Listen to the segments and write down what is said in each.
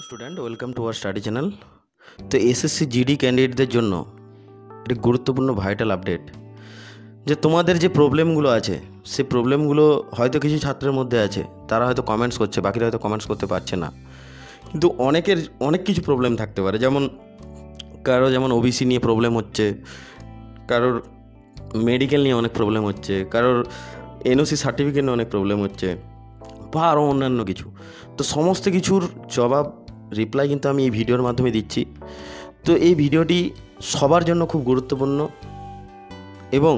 Hello student, welcome to our study channel. তো SSC GD ক্যান্ডিডেটদের জন্য একটি গুরুত্বপূর্ণ ভাইটাল আপডেট, যে তোমাদের যে প্রবলেমগুলো আছে সেই প্রবলেমগুলো হয়তো কিছু ছাত্রের মধ্যে আছে, তারা হয়তো কমেন্টস করছে, বাকিরা হয়তো কমেন্টস করতে পারছে না। কিন্তু অনেকের অনেক কিছু প্রবলেম থাকতে পারে, যেমন কারো যেমন ওবিসি নিয়ে প্রবলেম হচ্ছে, কারোর মেডিকেল নিয়ে অনেক প্রবলেম হচ্ছে, কারোর এনওসি সার্টিফিকেট নিয়ে অনেক প্রবলেম হচ্ছে, বা আরও অন্যান্য কিছু। তো সমস্ত কিছুর জবাব রিপ্লাই কিন্তু আমি এই ভিডিওর মাধ্যমে দিচ্ছি। তো এই ভিডিওটি সবার জন্য খুব গুরুত্বপূর্ণ, এবং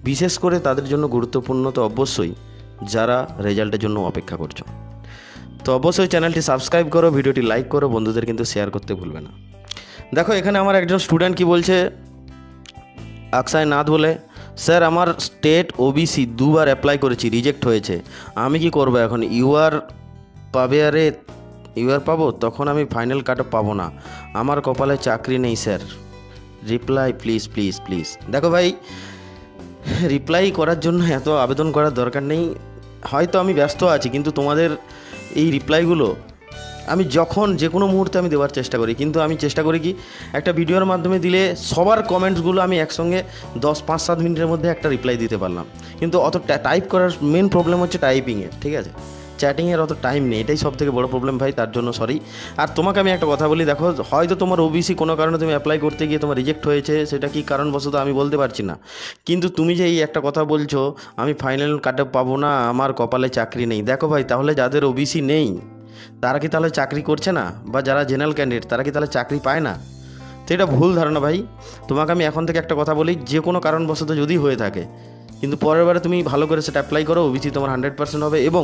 বিশেষ করে তাদের জন্য গুরুত্বপূর্ণ তো অবশ্যই যারা রেজাল্টের জন্য অপেক্ষা করছো। তো অবশ্যই চ্যানেলটি সাবস্ক্রাইব করো, ভিডিওটি লাইক করো, বন্ধুদের কিন্তু শেয়ার করতে ভুলবে না। দেখো এখানে আমার একজন স্টুডেন্ট কি বলছে, আকসাই নাথ বলে, স্যার আমার স্টেট ওবিসি দুবার অ্যাপ্লাই করেছি, রিজেক্ট হয়েছে, আমি কি করব এখন? ইউআর পাবো, তখন আমি ফাইনাল কাট অফ পাবো না, আমার কপালে চাকরি নেই sir, reply please please please. দেখো ভাই, রিপ্লাই করার জন্য এত আবেদন করার দরকার নেই, হয়তো আমি ব্যস্ত আছি, কিন্তু তোমাদের এই রিপ্লাইগুলো আমি যখন যে কোনো মুহূর্তে আমি দেওয়ার চেষ্টা করি। কিন্তু আমি চেষ্টা করি কি, একটা ভিডিওর মাধ্যমে দিলে সবার কমেন্টসগুলো আমি একসঙ্গে 5-7 মিনিটের মধ্যে একটা রিপ্লাই দিতে পারলাম। কিন্তু অত টাইপ করার মেন প্রবলেম হচ্ছে টাইপিংয়ের, ঠিক আছে, চ্যাটিংয়ের অত টাইম নেই, এটাই সবথেকে বড় প্রবলেম ভাই, তার জন্য সরি। আর তোমাকে আমি একটা কথা বলি, দেখো হয়তো তোমার ওবিসি কোনো কারণে তুমি অ্যাপ্লাই করতে গিয়ে তোমার রিজেক্ট হয়েছে, সেটা কি কারণবশত আমি বলতে পারছি না, কিন্তু তুমি যে এই একটা কথা বলছো আমি ফাইনাল কাট অফ পাবো না, আমার কপালে চাকরি নেই, দেখো ভাই তাহলে যাদের ওবিসি নেই তারা কি তাহলে চাকরি করছে না? বা যারা জেনারেল ক্যান্ডিডেট তারা কি তাহলে চাকরি পায় না? তো এটা ভুল ধারণা ভাই। তোমাকে আমি এখন থেকে একটা কথা বলি, যে কোনো কারণবশত যদি হয়ে থাকে, কিন্তু পরের বারে তুমি ভালো করে সেটা অ্যাপ্লাই করো, ওবিসি তোমার 100% হবে। এবং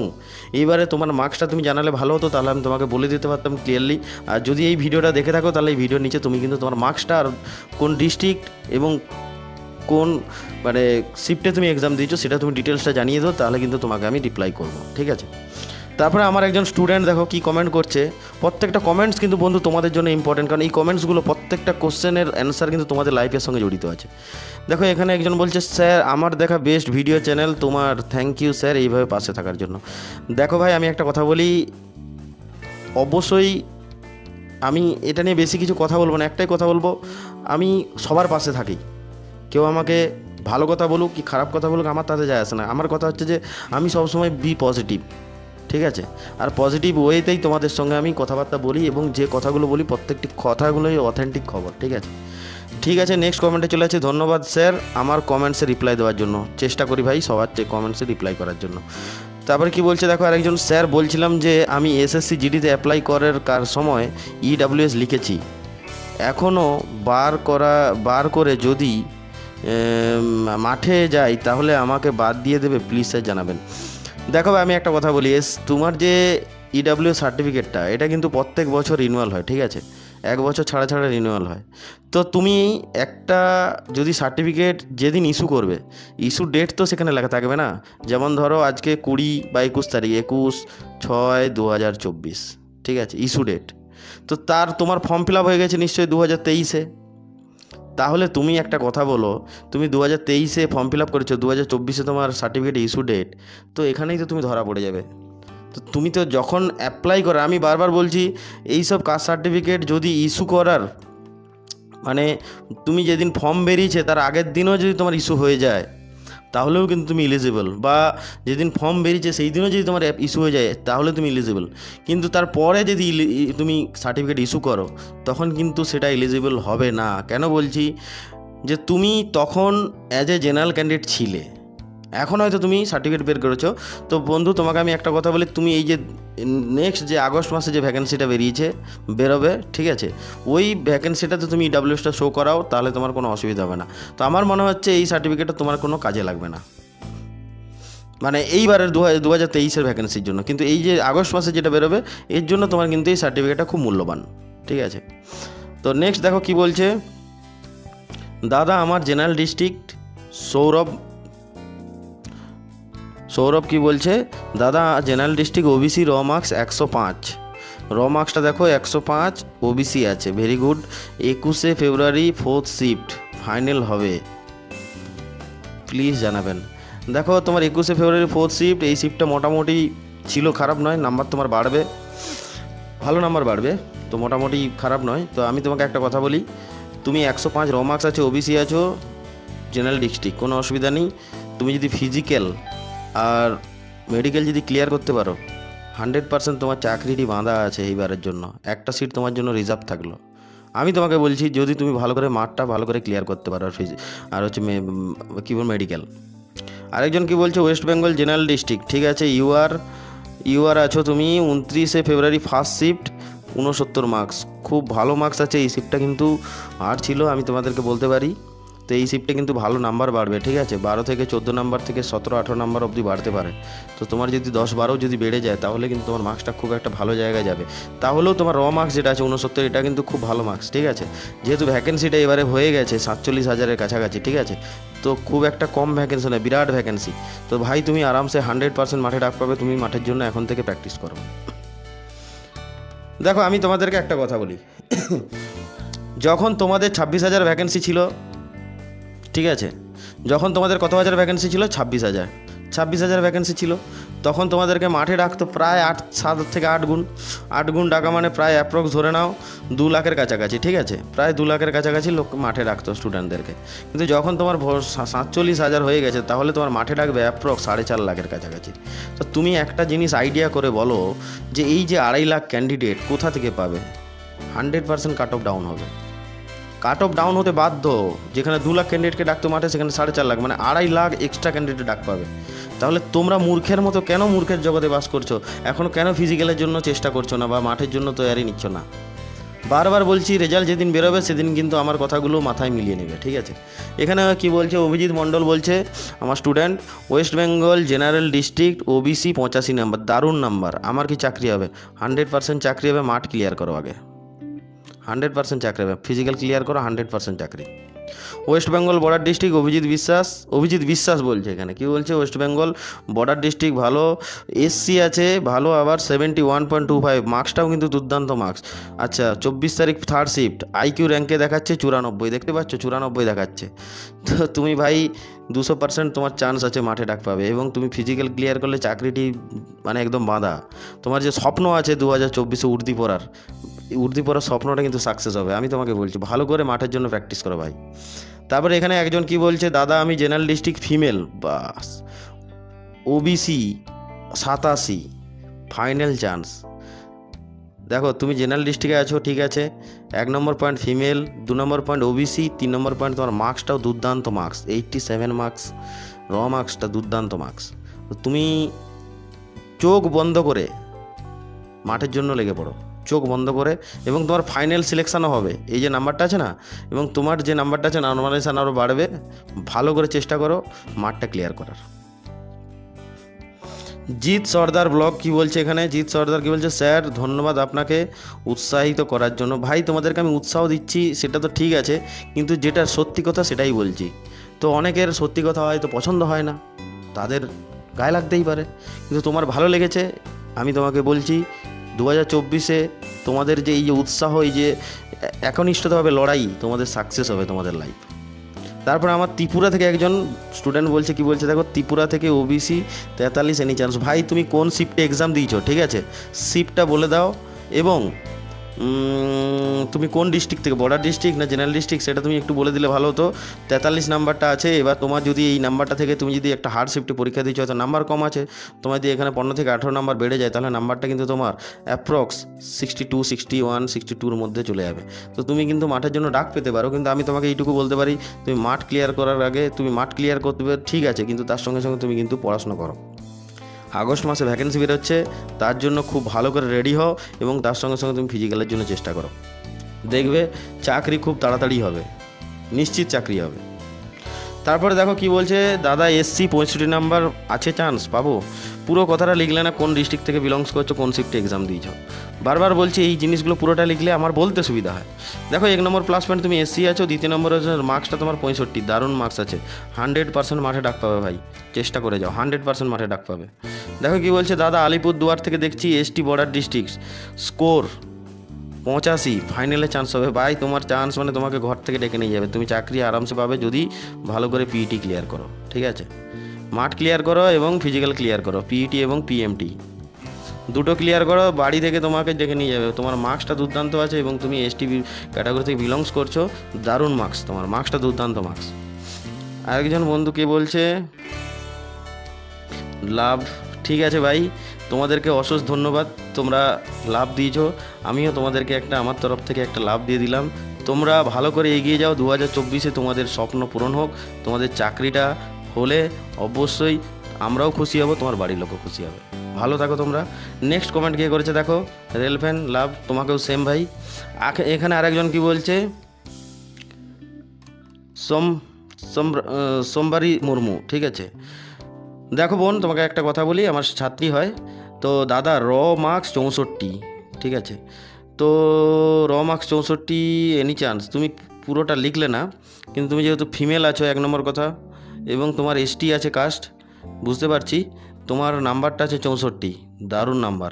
এইবারে তোমার মার্কসটা তুমি জানালে ভালো হতো, তাহলে আমি তোমাকে বলে দিতে পারতাম ক্লিয়ারলি। আর যদি এই ভিডিওটা দেখে থাকো, তাহলে এই ভিডিওর নিচে তুমি কিন্তু তোমার মার্কসটা আর কোন ডিস্ট্রিক্ট এবং কোন মানে শিফটে তুমি এক্সাম দিয়েছো সেটা তুমি ডিটেলসটা জানিয়ে দাও, তাহলে কিন্তু তোমাকে আমি রিপ্লাই করবো, ঠিক আছে। তারপরে আমার একজন স্টুডেন্ট দেখো কি কমেন্ট করছে, প্রত্যেকটা কমেন্টস কিন্তু বন্ধু তোমাদের জন্য ইম্পর্টেন্ট, কারণ এই কমেন্টসগুলো প্রত্যেকটা কোশ্চেনের অ্যান্সার কিন্তু তোমাদের লাইফের সঙ্গে জড়িত আছে। দেখো এখানে একজন বলছে, স্যার আমার দেখা বেস্ট ভিডিও চ্যানেল, তোমার থ্যাংক ইউ স্যার এইভাবে পাশে থাকার জন্য। দেখো ভাই আমি একটা কথা বলি, অবশ্যই আমি এটা নিয়ে বেশি কিছু কথা বলবো না, একটাই কথা বলবো, আমি সবার পাশে থাকি, কেউ আমাকে ভালো কথা বলুক কি খারাপ কথা বলুক আমার তাতে যায় আসে না। আমার কথা হচ্ছে যে আমি সবসময় বি পজিটিভ, ঠিক আছে, আর পজিটিভ ওয়েতেই তোমাদের সঙ্গে আমি কথাবার্তা বলি, এবং যে কথাগুলো বলি প্রত্যেকটি কথাগুলোই অথেন্টিক খবর, ঠিক আছে। ঠিক আছে, নেক্সট কমেন্টে চলে আছে, ধন্যবাদ স্যার আমার কমেন্টসে রিপ্লাই দেওয়ার জন্য, চেষ্টা করি ভাই সবার কমেন্টসে রিপ্লাই করার জন্য। তারপরে কি বলছে দেখো, আরেকজন, স্যার বলছিলাম যে আমি এসএসসি জিডিতে অ্যাপ্লাই করার সময় ইডাব্লিউএস লিখেছি, এখনও বার করে যদি মাঠে যাই তাহলে আমাকে বাদ দিয়ে দেবে, প্লিজ স্যার জানাবেন। দেখো আমি একটা কথা বলি, তোমার যে ইডাব্লিউ সার্টিফিকেটটা এটা কিন্তু প্রত্যেক বছর রিনিউয়াল হয়, ঠিক আছে, 1 বছর ছাড়া ছাড়া রিনিউয়াল হয়। তো তুমি একটা যদি সার্টিফিকেট যেদিন ইস্যু করবে, ইস্যু ডেট তো সেখানে লেখা থাকবে না, যেমন ধরো আজকে 20 বা 21 তারিখ, 21/6/2024, ঠিক আছে, ইস্যু ডেট। তো তোমার ফর্ম ফিল আপ হয়ে গেছে নিশ্চয়ই 2023-এ, তাহলে তুমি একটা কথা বলো, তুমি 2023-এ ফর্ম ফিল আপ করেছো, 2024-এ তোমার সার্টিফিকেট ইস্যু ডেট, তো এখানেই তো তুমি ধরা পড়ে যাবে। তো তুমি তো যখন অ্যাপ্লাই করো, আমি বারবার বলছি এই সব কাস্ট সার্টিফিকেট যদি ইস্যু করার মানে তুমি যেদিন ফর্ম বেরিয়েছে তার আগের দিনও যদি তোমার ইস্যু হয়ে যায় তাহলেও কিন্তু তুমি এলিজিবল, বা যেদিন ফর্ম বেরিয়েছে সেই দিনও যদি তোমার ইস্যু হয়ে যায় তাহলে তুমি এলিজিবল। কিন্তু তারপরে যদি তুমি সার্টিফিকেট ইস্যু করো তখন কিন্তু সেটা এলিজিবল হবে না। কেন বলছি, যে তুমি তখন অ্যাজ এ জেনারেল ক্যান্ডিডেট ছিলে, এখন হয়তো তুমি সার্টিফিকেট বের করেছো। তো বন্ধু তোমাকে আমি একটা কথা বলি, তুমি এই যে নেক্সট যে আগস্ট মাসে যে ভ্যাকেন্সিটা বেরোবে, ঠিক আছে, ওই ভ্যাকেন্সিটাতে তুমি ইডাব্লিউএসটা শো করাও, তাহলে তোমার কোনো অসুবিধা হবে না। তো আমার মনে হচ্ছে এই সার্টিফিকেটটা তোমার কোনো কাজে লাগবে না, মানে এইবারের 2023-এর ভ্যাকেন্সির জন্য, কিন্তু এই যে আগস্ট মাসে যেটা বেরোবে এর জন্য তোমার কিন্তু এই সার্টিফিকেটটা খুব মূল্যবান, ঠিক আছে। তো নেক্সট দেখো কি বলছে, দাদা আমার জেনারেল ডিস্ট্রিক্ট, সৌরভ কি বলছে, দাদা জেনারেল ডিস্ট্রিক্ট ওবিসি র মার্কস 105, র মার্কসটা দেখো 105 ওবিসি আছে, ভেরি গুড, 21শে ফেব্রুয়ারি 4th শিফট ফাইনাল হবে, প্লিজ জানাবেন। দেখো তোমার 21শে ফেব্রুয়ারি 4th শিফট, এই শিফটটা মোটামুটি ছিল, খারাপ নয়, নাম্বার তোমার বাড়বে। ভালো নাম্বার বাড়বে, তো মোটামুটি খারাপ নয়। তো আমি তোমাকে একটা কথা বলি, তুমি 105 র মার্কস আছে, ওবিসি আছো, জেনারেল ডিস্ট্রিক্ট, কোনো অসুবিধা নেই। তুমি যদি ফিজিক্যাল আর মেডিকেল যদি ক্লিয়ার করতে পারো, 100% তোমার চাকরিটি বাঁধা আছে এইবারের জন্য। একটা সিট তোমার জন্য রিজার্ভ থাকলো। আমি তোমাকে বলছি, যদি তুমি ভালো করে মাঠটা ভালো করে ক্লিয়ার করতে পারো, আর হচ্ছে কী বল মেডিকেল। আরেকজন কি বলছে ওয়েস্ট বেঙ্গল জেনারেল ডিস্ট্রিক্ট, ঠিক আছে, ইউআর আছো তুমি 29শে ফেব্রুয়ারি ফার্স্ট শিফট, 69 মার্কস, খুব ভালো মার্কস আছে। এই শিফটটা কিন্তু আর ছিল, আমি তোমাদেরকে বলতে পারি। তো এই শিফটে কিন্তু ভালো নাম্বার বাড়বে, ঠিক আছে, 12 থেকে 14 নাম্বার থেকে 17-18 নাম্বার অবধি বাড়তে পারে। তো তোমার যদি 10-12 যদি বেড়ে যায়, তাহলে কিন্তু তোমার মার্কসটা খুব একটা ভালো জায়গায় যাবে। তাহলেও তোমার মার্কস যেটা আছে 69, এটা কিন্তু খুব ভালো মার্কস, ঠিক আছে। যেহেতু ভ্যাকেন্সিটা এবারে হয়ে গেছে 47,000-এর কাছাকাছি, ঠিক আছে, তো খুব একটা কম ভ্যাকেন্সি নয়, বিরাট ভ্যাকেন্সি। তো ভাই তুমি আরামসে 100% মাঠে ডাক পাবে। তুমি মাঠের জন্য এখন থেকে প্র্যাকটিস করো। দেখো আমি তোমাদেরকে একটা কথা বলি, যখন তোমাদের 26,000 ভ্যাকেন্সি ছিল, ঠিক আছে, যখন তোমাদের কত হাজার ভ্যাকেন্সি ছিল, 26,000 ভ্যাকেন্সি ছিল, তখন তোমাদেরকে মাঠে ডাকতো প্রায় 7 থেকে 8 গুণ ডাকা, মানে প্রায় অ্যাপ্রক্স ধরে নাও 2 লাখের কাছাকাছি, ঠিক আছে, প্রায় 2 লাখের কাছাকাছি লোক মাঠে ডাকতো স্টুডেন্টদেরকে। কিন্তু যখন তোমার 47,000 হয়ে গেছে, তাহলে তোমার মাঠে ডাকবে অ্যাপ্রক্স 4.5 লাখের কাছাকাছি। তো তুমি একটা জিনিস আইডিয়া করে বলো যে এই যে 2.5 লাখ ক্যান্ডিডেট কোথা থেকে পাবে? 100% কাট অফ ডাউন হবে, কাট অফ ডাউন হতে বাধ্য। যেখানে 2 লাখ ক্যান্ডিডেটকে ডাকতে মাঠে, সেখানে 4.5 লাখ, মানে 2.5 লাখ এক্সট্রা ক্যান্ডিডেট ডাক পাবে। তাহলে তোমরা মূর্খের মতো কেন মূর্খের জগতে বাস করছো? এখনও কেন ফিজিক্যালের জন্য চেষ্টা করছো না বা মাঠের জন্য তৈরি নিচ্ছ না? বারবার বলছি, রেজাল্ট যেদিন বেরোবে সেদিন কিন্তু আমার কথাগুলো মাথায় মিলিয়ে নেবে, ঠিক আছে। এখানে কি বলছে অভিজিৎ মণ্ডল বলছে, আমার student, West Bengal general district, OBC 85 number, দারুণ নাম্বার, আমার কি চাকরি হবে? 100% চাকরি হবে, মাঠ ক্লিয়ার করো আগে। 100% চাকরি হবে, ফিজিক্যাল ক্লিয়ার করো, 100% চাকরি। West Bengal border district, Abhijit বিশ্বাস বলছে। এখানে কি বলছে, ওয়েস্ট বেঙ্গল বর্ডার ডিস্ট্রিক্ট, ভালো এসসি আছে, ভালো, আবার 71.25, মার্কসটাও কিন্তু দুর্দান্ত মার্কস। আচ্ছা, 24 তারিখ থার্ড শিফট, আইকিউ র্যাঙ্কে দেখাচ্ছে 94, দেখতে পাচ্ছ 94 দেখাচ্ছে। তো তুমি ভাই 200% তোমার চান্স আছে মাঠে ডাক পাবে, এবং তুমি ফিজিক্যাল ক্লিয়ার করলে চাকরিটি মানে একদম বাঁধা। তোমার যে স্বপ্ন আছে 2024-এ উর্দি পড়ার স্বপ্নটা কিন্তু সাকসেস হবে, আমি তোমাকে বলছি। ভালো করে মাঠের জন্য প্র্যাকটিস করো ভাই। তারপরে এখানে একজন কি বলছে, দাদা আমি জেনারেল ডিস্ট্রিক্ট ফিমেল, বাস, ওবিসি 87, ফাইনাল চান্স। দেখো তুমি জেনারেল ডিস্ট্রিক্টে আছো, ঠিক আছে, 1 নম্বর পয়েন্ট ফিমেল, 2 নম্বর পয়েন্ট ওবিসি, 3 নম্বর পয়েন্ট তোমার মার্কসটাও দুর্দান্ত মার্কস, 87 মার্কস, মার্কসটা দুর্দান্ত মার্কস। তো তুমি চোখ বন্ধ করে মাঠের জন্য লেগে পড়ো, চোখ বন্ধ করে, এবং তোমার ফাইনাল সিলেকশানও হবে। এই যে নাম্বারটা আছে না, এবং তোমার যে নাম্বারটা আছে নর্মালাইজেশন আরও বাড়বে। ভালো করে চেষ্টা করো মাঠটা ক্লিয়ার করার। জিৎ সর্দার ব্লগ কি বলছে, এখানে জিৎ সর্দার কি বলছে, স্যার ধন্যবাদ আপনাকে উৎসাহিত করার জন্য। ভাই তোমাদেরকে আমি উৎসাহ দিচ্ছি, সেটা তো ঠিক আছে, কিন্তু যেটা সত্যি কথা সেটাই বলছি। তো অনেকের সত্যি কথা হয়তো পছন্দ হয় না, তাদের গায়ে লাগতেই পারে, কিন্তু তোমার ভালো লেগেছে, আমি তোমাকে বলছি 2024-এ তোমাদের যে এই যে উৎসাহ, এই যে একনিষ্ঠভাবে লড়াই, তোমাদের সাকসেস হবে তোমাদের লাইফ। তারপরে আমার ত্রিপুরা থেকে একজন স্টুডেন্ট বলছে, কি বলছে দেখো, ত্রিপুরা থেকে ওবিসি 43, এনি চান্স। ভাই তুমি কোন শিফটে এক্সাম দিয়েছো, ঠিক আছে, শিফটটা বলে দাও, এবং তুমি কোন ডিস্ট্রিক্ট থেকে, বর্ডার ডিস্ট্রিক্ট না জেনারেল ডিস্ট্রিক্ট, সেটা তুমি একটু বলে দিলে ভালো হতো। 43 নাম্বারটা আছে। এবার তোমার যদি এই নাম্বারটা থেকে তুমি যদি একটা হার্ড শিফটে পরীক্ষা দিচ্ছ, হয়তো নাম্বার কম আছে, তোমার যদি এখানে 15 থেকে 18 নাম্বার বেড়ে যায়, তাহলে নাম্বারটা কিন্তু তোমার অ্যাপ্রক্স 62, 61, 62-র মধ্যে চলে যাবে। তো তুমি কিন্তু মাঠের জন্য ডাক পেতে পারো, কিন্তু আমি তোমাকে এইটুকু বলতে পারি, তুমি মাঠ ক্লিয়ার করার আগে তুমি মাঠ ক্লিয়ার করতে পারো, ঠিক আছে, কিন্তু তার সঙ্গে সঙ্গে তুমি কিন্তু পড়াশোনা করো। আগস্ট মাসে ভ্যাকেন্সি বেরোচ্ছে, তার জন্য খুব ভালো করে রেডি হও, এবং তার সঙ্গে সঙ্গে তুমি ফিজিক্যালের জন্য চেষ্টা করো। দেখবে চাকরি খুব তাড়াতাড়ি হবে, নিশ্চিত চাকরি হবে। তারপরে দেখো কি বলছে, দাদা এসসি 65 নাম্বার আছে, চান্স পাবো? পুরো কথাটা লিখলে না, কোন ডিস্ট্রিক্ট থেকে বিলংস করছো, কোন শিফটে এক্সাম দিয়েছো। বারবার বলছি এই জিনিসগুলো পুরোটা লিখলে আমার বলতে সুবিধা হয়। দেখো 1 নম্বর প্লাস পয়েন্ট, তুমি এসসি আছো, 2 নম্বর হচ্ছে মার্কসটা তোমার 65, দারুণ মার্কস আছে, 100% মাঠে ডাক পাবে ভাই, চেষ্টা করে যাও, 100% মাঠে ডাক পাবে। দেখো কি বলছে, দাদা আলিপুরদুয়ার থেকে দেখছি, এসটি বর্ডার ডিস্ট্রিক্ট, স্কোর 85, ফাইনালে চান্স হবে। ভাই তোমার চান্স মানে তোমাকে ঘর থেকে ডেকে নিয়ে যাবে, তুমি চাকরি আরামসে পাবে যদি ভালো করে পিইটি ক্লিয়ার করো, ঠিক আছে, মাঠ ক্লিয়ার করো এবং ফিজিক্যাল ক্লিয়ার করো, পিইটি এবং পিএমটি দুটো ক্লিয়ার করো, বাড়ি থেকে তোমাকে ডেকে নিয়ে যাবে। তোমার মার্কসটা দুর্দান্ত আছে এবং তুমি এসটি ক্যাটাগরি থেকে বিলংস করছো, দারুণ মার্কস, তোমার মার্কসটা দুর্দান্ত মার্কস। আরেকজন বন্ধু কে বলছে লাভ, ঠিক আছে ভাই, তোমাদেরকে অশেষ ধন্যবাদ, তোমরা লাভ দিয়েছো, আমিও তোমাদেরকে একটা আমার তরফ থেকে একটা লাভ দিয়ে দিলাম। তোমরা ভালো করে এগিয়ে যাও, 2024-এ তোমাদের স্বপ্ন পূরণ হোক, তোমাদের চাকরিটা হলে অবশ্যই আমরাও খুশি হব, তোমার বাড়ির লোকও খুশি হবে। ভালো থাকো তোমরা। নেক্সট কমেন্ট কে করেছে দেখো, রেল ফ্যান লাভ, তোমাকেও সেম ভাই। এখানে আরেকজন কি বলছে, সোমবারী মুর্মু, ঠিক আছে। দেখো বোন, তোমাকে একটা কথা বলি, আমার ছাত্রী হয় তো দাদা, মার্কস 64, ঠিক আছে। তো মার্কস 64, এনি চান্স তুমি পুরোটা লিখলে না, কিন্তু তুমি যেহেতু ফিমেল আছো 1 নম্বর কথা, এবং তোমার এসটি আছে কাস্ট, বুঝতে পারছি, তোমার নাম্বারটা আছে 64, দারুণ নাম্বার,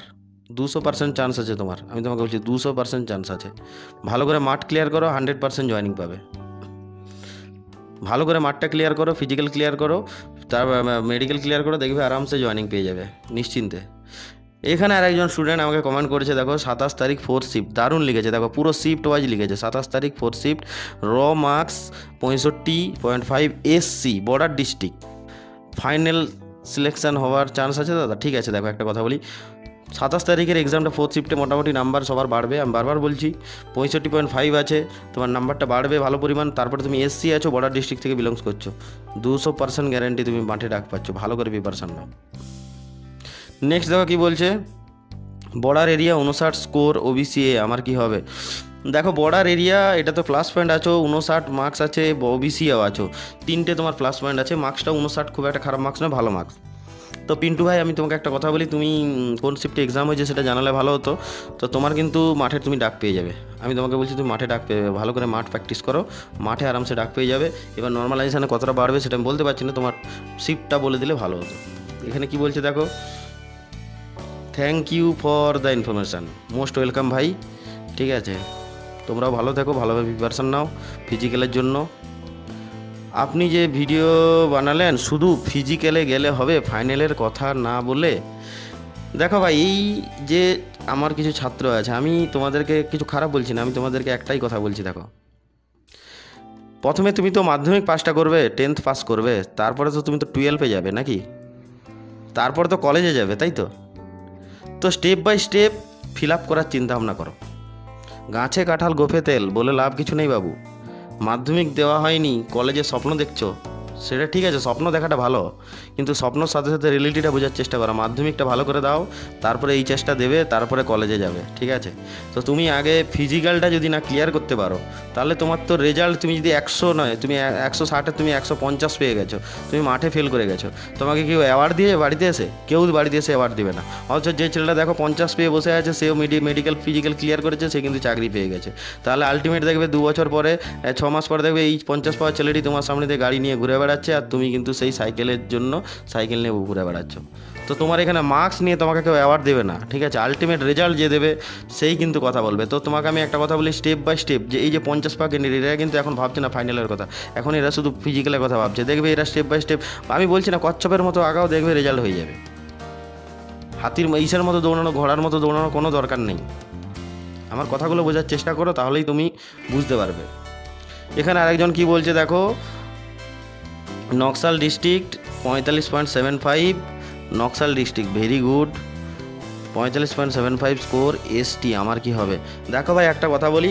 200% চান্স আছে তোমার, আমি তোমাকে বলছি 200% চান্স আছে। ভালো করে মাঠ ক্লিয়ার করো, 100% জয়েনিং পাবে। ভালো করে মাঠটা ক্লিয়ার করো, ফিজিক্যাল ক্লিয়ার করো, তার মেডিকেল ক্লিয়ার করো, দেখবে আরামসে জয়েনিং পেয়ে যাবে নিশ্চিন্তে। এখানে আর একজন স্টুডেন্ট আমাকে কমেন্ট করেছে দেখো, 27 তারিখ 4 শিফট, দারুণ লিখেছে, দেখো পুরো শিফট ওয়াইজ লিখেছে, 27 তারিখ 4 shift, marks 65.5, SC border district, final selection হওয়ার চান্স আছে দাদা। ঠিক আছে, দেখো একটা কথা বলি, 27 তারিখের এক্সামটা 4 শিফটে মোটামুটি নাম্বার সবার বাড়বে, আমি বারবার বলছি, 65.5 আছে, তোমার নাম্বারটা বাড়বে ভালো পরিমাণ। তারপরে তুমি এসসি আছো, বর্ডার ডিস্ট্রিক্ট থেকে বিলংস করছো, 200% গ্যারেন্টি তুমি মাঠে ডাক পাচ্ছ, ভালো করে প্রিপারেশন নাও। নেক্সট দেখো কি বলছে, border area 59 score, OBC A আমার কি হবে। দেখো বর্ডার এরিয়া, এটা তো প্লাস পয়েন্ট আছো, 59 মার্কস আছে, ওবিসিও আছো, 3টে তোমার প্লাস পয়েন্ট আছে, মার্কসটা 59 খুব একটা খারাপ মার্কস নয়, ভালো মার্কস। তো পিন্টু ভাই, আমি তোমাকে একটা কথা বলি, তুমি কোন শিফটে এক্সাম হয়েছে সেটা জানালে ভালো হতো। তো তোমার কিন্তু মাঠে তুমি ডাক পেয়ে যাবে, আমি তোমাকে বলছি তুমি মাঠে ডাক পেয়ে যাবে, ভালো করে মাঠ প্র্যাকটিস করো, মাঠে আরামসে ডাক পেয়ে যাবে। এবার নর্মালাইজেশানে কতটা বাড়বে সেটা আমি বলতে পারছি না, তোমার শিফটটা বলে দিলে ভালো হতো। এখানে কি বলছে দেখো, thank you for the information, most welcome ভাই, ঠিক আছে। তোমরাও ভালো থেকো, ভালোভাবে প্রিপারেশান নাও ফিজিক্যালের জন্য। আপনি যে ভিডিও বানালেন, শুধু ফিজিক্যালে গেলে হবে, ফাইনালের কথা না বলে। দেখো ভাই, এই যে আমার কিছু ছাত্র আছে, আমি তোমাদেরকে কিছু খারাপ বলছি না, আমি তোমাদেরকে একটাই কথা বলছি, দেখো প্রথমে তুমি তো মাধ্যমিক পাসটা করবে, 10th পাস করবে, তারপরে তো তুমি তো 12-এ যাবে নাকি, তারপরে তো কলেজে যাবে, তাই তো। তো step by step fill up করার চিন্তাভাবনা করো। গাছে কাঁঠাল গোফে তেল বলে লাভ কিছু নেই বাবু। মাধ্যমিক দেওয়া হয়নি, কলেজে স্বপ্ন দেখছো, সেটা ঠিক আছে, স্বপ্ন দেখাটা ভালো, কিন্তু স্বপ্নর সাথে সাথে রিয়েলিটিটা বোঝার চেষ্টা করো। মাধ্যমিকটা ভালো করে দাও, তারপরে এই চেষ্টা দেবে, তারপরে কলেজে যাবে, ঠিক আছে। তো তুমি আগে ফিজিক্যালটা যদি না ক্লিয়ার করতে পারো, তাহলে তোমার তো রেজাল্ট, তুমি যদি 100 নয়, তুমি 160-এ তুমি 150 পেয়ে গেছো, তুমি মাঠে ফেল করে গেছো, তোমাকে কেউ অ্যাওয়ার্ড দিয়ে বাড়িতে এসে, কেউ বাড়িতে এসে অ্যাওয়ার্ড দেবে না। অথচ যে ছেলেটা দেখো 50 পেয়ে বসে আছে, সেও মেডিকেল ফিজিক্যাল ক্লিয়ার করেছে, সে কিন্তু চাকরি পেয়ে গেছে। তাহলে আলটিমেট দেখবে 2 বছর পরে, 6 মাস পরে দেখবে এই 50 পাওয়া ছেলেটি তোমার সামনে দিয়ে গাড়ি নিয়ে ঘুরে বেড়াচ্ছে, আর তুমি কিন্তু সেই সাইকেলের জন্য সাইকেল নিয়ে ঘুরে বেড়াচ্ছ। তো তোমার এখানে মার্কস নিয়ে তোমাকে কেউ অ্যাওয়ার্ড দেবে না, ঠিক আছে। আলটিমেট রেজাল্ট যে দেবে সেই কিন্তু কথা বলবে। তো তোমাকে আমি একটা কথা বলি, স্টেপ বাই স্টেপ, যে এই যে 50 পাওয়া ক্যান্ডিডেট, এরা কিন্তু এখন ভাবছে না ফাইনালের কথা, এখন এরা শুধু ফিজিক্যালের কথা ভাবছে। দেখবে এরা স্টেপ বাই স্টেপ, আমি বলছি না কচ্ছপের মতো আগাও, দেখবে রেজাল্ট হয়ে যাবে। হাতির ইসের মতো দৌড়ানো, ঘোড়ার মতো দৌড়ানো কোনো দরকার নেই। আমার কথাগুলো বোঝার চেষ্টা করো, তাহলেই তুমি বুঝতে পারবে। এখানে আরেকজন কি বলছে দেখো, Naxal district 45.75, Naxal district very good, 45.75 score, ST আমার কি হবে। দেখো ভাই, একটা কথা বলি,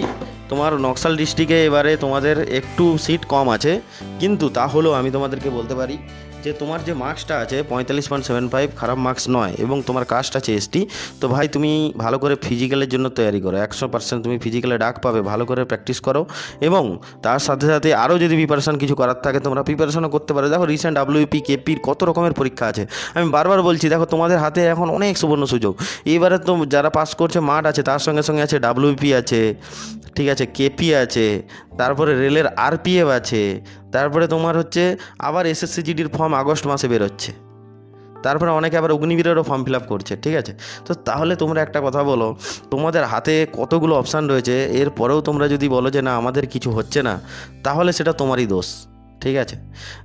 তোমার নকশাল ডিস্ট্রিক্টে এবারে তোমাদের একটু সিট কম আছে, কিন্তু তাহলেও আমি তোমাদেরকে বলতে পারি যে তোমার যে মার্কসটা আছে 45.75 খারাপ মার্কস নয়, এবং তোমার কাস্ট আছে এসটি। তো ভাই তুমি ভালো করে ফিজিক্যালের জন্য তৈরি করো, 100% তুমি ফিজিক্যালে ডাক পাবে, ভালো করে প্র্যাকটিস করো, এবং তার সাথে সাথে আরও যদি প্রিপারেশান কিছু করার থাকে তোমরা প্রিপারেশানও করতে পারো। দেখো রিসেন্ট WP KPর কত রকমের পরীক্ষা আছে, আমি বারবার বলছি, দেখো তোমাদের হাতে এখন অনেক সুবর্ণ সুযোগ। এবারে তো যারা পাস করছে মাঠ আছে, তার সঙ্গে সঙ্গে আছে WP আছে, ঠিক আছে, KP আছে, তারপরে রেলের RPF আছে, তারপরে তোমার হচ্ছে আবার SSC-GDর ফর্ম আগস্ট মাসে বেরোচ্ছে, তারপরে অনেকে আবার অগ্নিবীরেরও ফর্ম ফিল আপ করছে, ঠিক আছে। তো তাহলে তোমরা একটা কথা বলো, তোমাদের হাতে কতগুলো অপশান রয়েছে, এরপরেও তোমরা যদি বলো যে না আমাদের কিছু হচ্ছে না, তাহলে সেটা তোমারই দোষ, ঠিক আছে।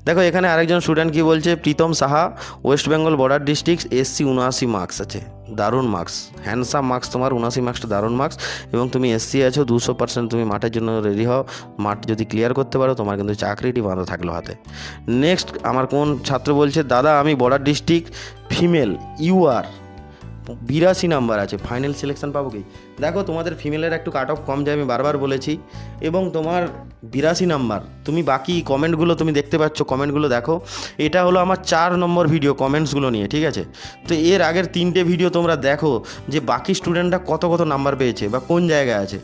দেখো এখানে আরেকজন স্টুডেন্ট কি বলছে, Pritam Saha, West Bengal border district, SC 79 marks আছে, দারুণ মার্কস, হ্যান্ডসাম মার্কস তোমার 79 মার্কসটা দারুণ মার্কস। এবং তুমি এসসি আছো, 200% তুমি মাঠের জন্য রেডি হও, মাঠ যদি ক্লিয়ার করতে পারো তোমার কিন্তু চাকরিটি বাঁধা থাকলো হাতে। নেক্সট আমার কোন ছাত্র বলছে, দাদা আমি border district, female, UR, 82 number আছে, ফাইনাল সিলেকশন পাবো কি? দেখো তোমাদের ফিমেলের একটু কাট অফ কম যায়, আমি বারবার বলেছি, এবং তোমার 82 নাম্বার, তুমি বাকি কমেন্টগুলো তুমি দেখতে পাচ্ছ, কমেন্টগুলো দেখো, এটা হলো আমার 4 নম্বর ভিডিও কমেন্টসগুলো নিয়ে, ঠিক আছে। তো এর আগের 3টে ভিডিও তোমরা দেখো যে বাকি স্টুডেন্টরা কত কত নাম্বার পেয়েছে বা কোন জায়গায় আছে।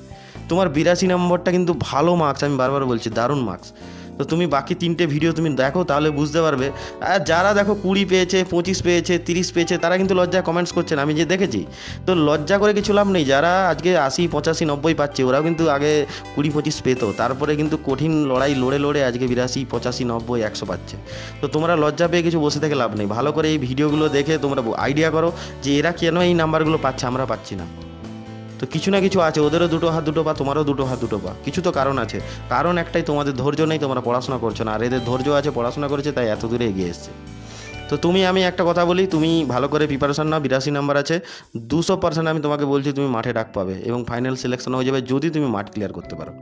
তোমার 82 নম্বরটা কিন্তু ভালো মার্কস, আমি বারবার বলছি দারুণ মার্কস। তো তুমি বাকি 3টে ভিডিও তুমি দেখো, তাহলে বুঝতে পারবে। আর যারা দেখো 20 পেয়েছে, 25 পেয়েছে, 30 পেয়েছে, তারা কিন্তু লজ্জায় কমেন্টস করছেন, আমি যে দেখেছি। তো লজ্জা করে কিছু লাভ নেই, যারা আজকে 80, 85, 90 পাচ্ছে, ওরাও কিন্তু আগে 20, 25 পেতো, তারপরে কিন্তু কঠিন লড়াই লড়ে লড়ে আজকে 82, 85, 90, 100 পাচ্ছে। তো তোমরা লজ্জা পেয়ে কিছু বসে থেকে লাভ নেই, ভালো করে এই ভিডিওগুলো দেখে তোমরা আইডিয়া করো যে এরা কেন এই নাম্বারগুলো পাচ্ছে, আমরা পাচ্ছি না। তো কিছু না কিছু আছে, ওদেরও 2 হাত 2 পা, তোমারও 2 হাত 2 পা, কিছু তো কারণ আছে। কারণ একটাই, তোমাদের ধৈর্য নেই, তোমরা পড়াশোনা করছো না। আর এদের ধৈর্য আছে, পড়াশোনা করেছে, তাই এত দূরে এগিয়ে এসছে। তো আমি একটা কথা বলি, তুমি ভালো করে প্রিপারেশন নাও, 82 নাম্বার আছে, 200% আমি তোমাকে বলছি তুমি মাঠে ডাক পাবে এবং ফাইনাল সিলেকশন হয়ে যাবে যদি তুমি মাঠ ক্লিয়ার করতে পারো।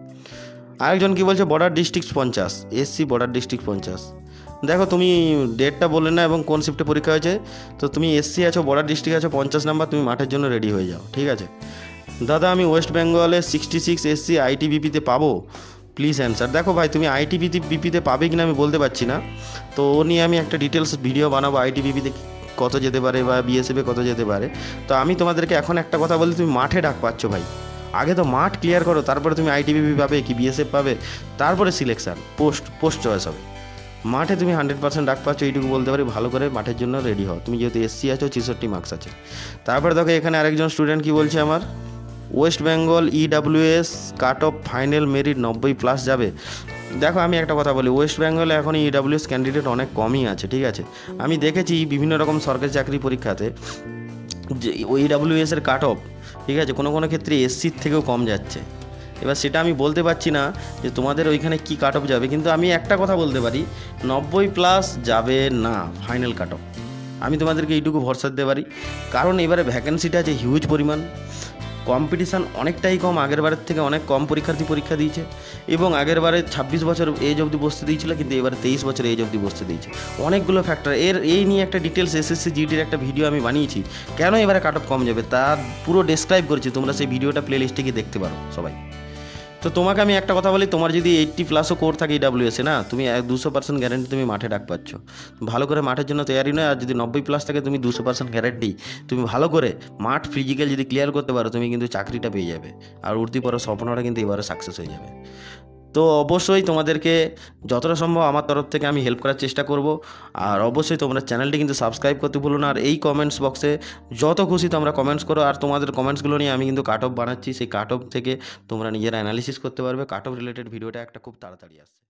আরেকজন কি বলছে, border district 50, SC border district 50। দেখো তুমি ডেটটা বললে না এবং কোন শিফটে পরীক্ষা হয়েছে। তো তুমি এসসি আছো, বর্ডার ডিস্ট্রিক্ট আছো, 50 নাম্বার, তুমি মাঠের জন্য রেডি হয়ে যাও, ঠিক আছে। দাদা আমি ওয়েস্ট বেঙ্গলে 66 এসসি আইটিবিপিতে পাবো, প্লিজ অ্যান্সার। দেখো ভাই, তুমি আইটিবিপিতে পাবে কিনা আমি বলতে পারছি না, তো ও নিয়ে আমি একটা ডিটেলস ভিডিও বানাবো, আইটিবিপিতে কত যেতে পারে বা বিএসএফে কত যেতে পারে। তো আমি তোমাদেরকে এখন একটা কথা বলি, তুমি মাঠে ডাক পাচ্ছ ভাই, আগে তো মাঠ ক্লিয়ার করো, তারপরে তুমি আইটিবিপি পাবে কি বিএসএফ পাবে, তারপরে সিলেকশান, পোস্ট চয়েস হবে। মাঠে তুমি 100% ডাক পাচ্ছ, এইটুকু বলতে পারি, ভালো করে মাঠের জন্য রেডি হও। তুমি যেহেতু এসসি আছো, 66 মার্কস আছে। তারপরে দেখো এখানে আরেকজন স্টুডেন্ট কি বলছে, আমার West Bengal EWS cut off final merit 90+ যাবে। দেখো আমি একটা কথা বলি, ওয়েস্ট বেঙ্গলে এখন ইডাব্লিউএস ক্যান্ডিডেট অনেক কমই আছে, ঠিক আছে। আমি দেখেছি বিভিন্ন রকম সরকারি চাকরি পরীক্ষাতে যে ইডাব্লিউএস এর কাট অফ, ঠিক আছে, কোনো কোনো ক্ষেত্রে এসসির থেকেও কম যাচ্ছে। এবার সেটা আমি বলতে পারছি না যে তোমাদের ওইখানে কি কাট অফ যাবে, কিন্তু আমি একটা কথা বলতে পারি, 90+ যাবে না ফাইনাল কাট অফ। আমি তোমাদেরকে এইটুকু ভরসা দিতে পারি, কারণ এবারে ভ্যাকেন্সিটা আছে হিউজ পরিমাণ, কম্পিটিশান অনেকটাই কম, আগের বারের থেকে অনেক কম পরীক্ষার্থী পরীক্ষা দিয়েছে, এবং আগের বারে 26 বছর এজ অবধি বসতে দিয়েছিল, কিন্তু এবারে 23 বছর এজ অবধি বসতে দিয়েছে। অনেকগুলো ফ্যাক্টর, এই নিয়ে একটা ডিটেলস এসএসসি জিডির একটা ভিডিও আমি বানিয়েছি, কেন এবারে কাট অফ কম যাবে তার পুরো ডেসক্রাইব করেছি, তোমরা সেই ভিডিওটা প্লে লিস্টে গিয়ে দেখতে পারো সবাই। তো তোমাকে আমি একটা কথা বলি, তোমার যদি 80+ কোর থাকে ইডাব্লিউএসে না, তুমি 200% গ্যারেন্টি তুমি মাঠে ডাক পাচ্ছ, ভালো করে মাঠের জন্য তৈরি নয়। আর যদি 90+ থাকে, তুমি 200% গ্যারেন্টি, তুমি ভালো করে মাঠ ফিজিক্যাল যদি ক্লিয়ার করতে পারো, তুমি কিন্তু চাকরিটা পেয়ে যাবে, আর উঠতি পড়ার স্বপ্নটা কিন্তু এবারে সাকসেস হয়ে যাবে। তো অবশ্যই তোমাদেরকে যতটা সম্ভব আমার তরফ থেকে আমি হেল্প করার চেষ্টা করব। আর অবশ্যই তোমরা চ্যানেলটি কিন্তু সাবস্ক্রাইব করতে ভুলো না। আর এই কমেন্টস বক্সে যত খুশি তোমরা কমেন্টস করো, আর তোমাদের কমেন্টসগুলো নিয়ে আমি কিন্তু কাট অফ বানাচ্ছি, সেই কাট অফ থেকে তোমরা নিজেরা অ্যানালিসিস করতে পারবে। কাট অফ রিলেটেড ভিডিওটা একটা খুব তাড়াতাড়ি আসছে।